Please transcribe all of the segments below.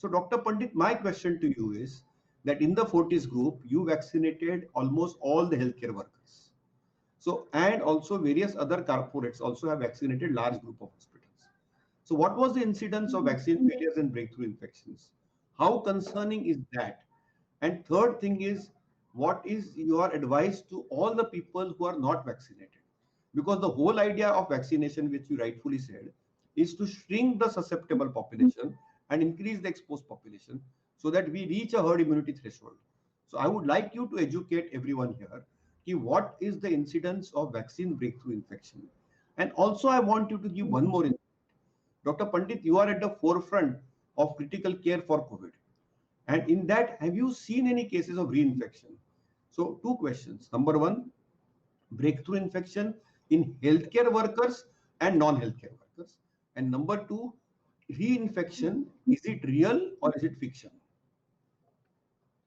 So, Dr. Pandit, my question to you is that in the Fortis group, you vaccinated almost all the healthcare workers. So, and also various other corporates also have vaccinated large group of hospitals. So, what was the incidence of vaccine failures and breakthrough infections? How concerning is that? And third thing is, what is your advice to all the people who are not vaccinated? Because the whole idea of vaccination, which you rightfully said, is to shrink the susceptible population and increase the exposed population so that we reach a herd immunity threshold. So I would like you to educate everyone here what is the incidence of vaccine breakthrough infection. And also I want you to give one more. Dr. Pandit, you are at the forefront of critical care for COVID. And in that, have you seen any cases of reinfection? So, two questions. Number one, breakthrough infection in healthcare workers and non-healthcare workers. And number two, reinfection, is it real or is it fiction?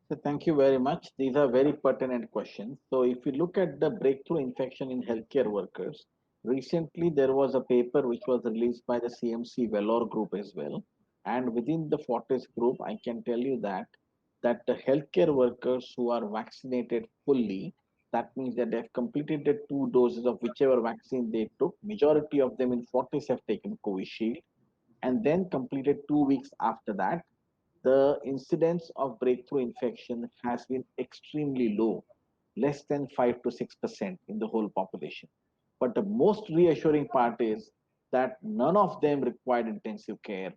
So thank you very much. These are very pertinent questions. So if you look at the breakthrough infection in healthcare workers, recently there was a paper which was released by the CMC Vellore group as well. And within the Fortis group, I can tell you that the healthcare workers who are vaccinated fully, that means that they have completed the 2 doses of whichever vaccine they took. Majority of them in Fortis have taken Covishield and then completed 2 weeks after that, the incidence of breakthrough infection has been extremely low, less than 5 to 6% in the whole population. But the most reassuring part is that none of them required intensive care.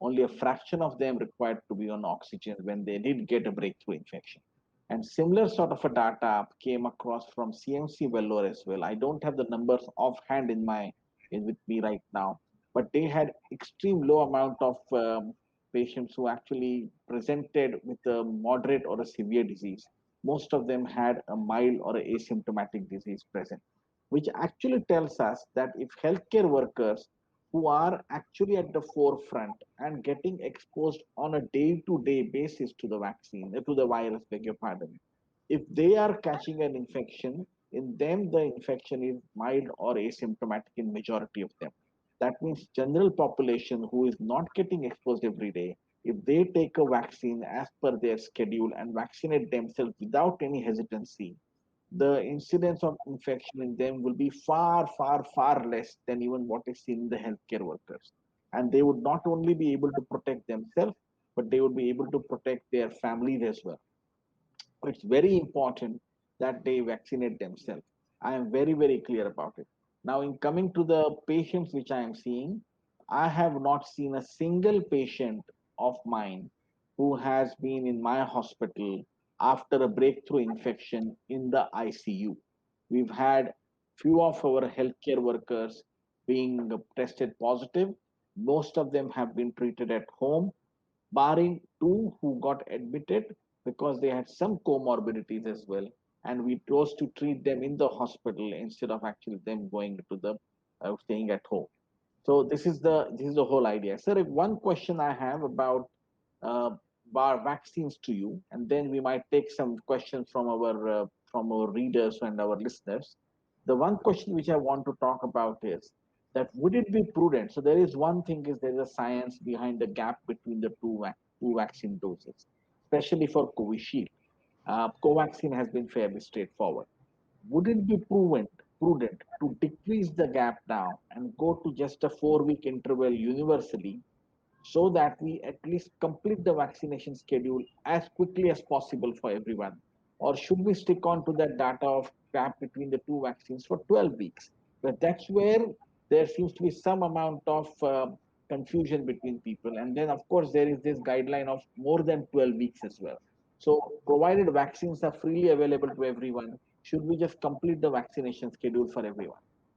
Only a fraction of them required to be on oxygen when they did get a breakthrough infection. And similar sort of a data came across from CMC Vellore as well. I don't have the numbers offhand with me right now, but they had extreme low amount of patients who actually presented with a moderate or a severe disease. Most of them had a mild or a asymptomatic disease present, which actually tells us that if healthcare workers who are actually at the forefront and getting exposed on a day-to-day basis to the vaccine, to the virus, beg your pardon, if they are catching an infection, in them the infection is mild or asymptomatic in majority of them. That means general population who is not getting exposed every day, if they take a vaccine as per their schedule and vaccinate themselves without any hesitancy, the incidence of infection in them will be far, far, far less than even what is seen in the healthcare workers. And they would not only be able to protect themselves, but they would be able to protect their families as well. It's very important that they vaccinate themselves. I am very, very clear about it. Now, in coming to the patients which I am seeing, I have not seen a single patient of mine who has been in my hospital after a breakthrough infection in the ICU. We've had few of our healthcare workers being tested positive. Most of them have been treated at home, barring two who got admitted because they had some comorbidities as well, and we chose to treat them in the hospital instead of actually them going to the staying at home. So this is the whole idea, sir. If one question I have about uh, vaccines to you, and then we might take some questions from our readers and our listeners. The one question which I want to talk about is that would it be prudent? So there is one thing is there is a science behind the gap between the two vaccine doses, especially for Covishield. Covaxin has been fairly straightforward. Would it be prudent to decrease the gap now and go to just a 4 week interval universally so that we at least complete the vaccination schedule as quickly as possible for everyone? Or should we stick on to that data of gap between the two vaccines for 12 weeks? But that's where there seems to be some amount of confusion between people. And then, of course, there is this guideline of more than 12 weeks as well. So, provided vaccines are freely available to everyone, should we just complete the vaccination schedule for everyone?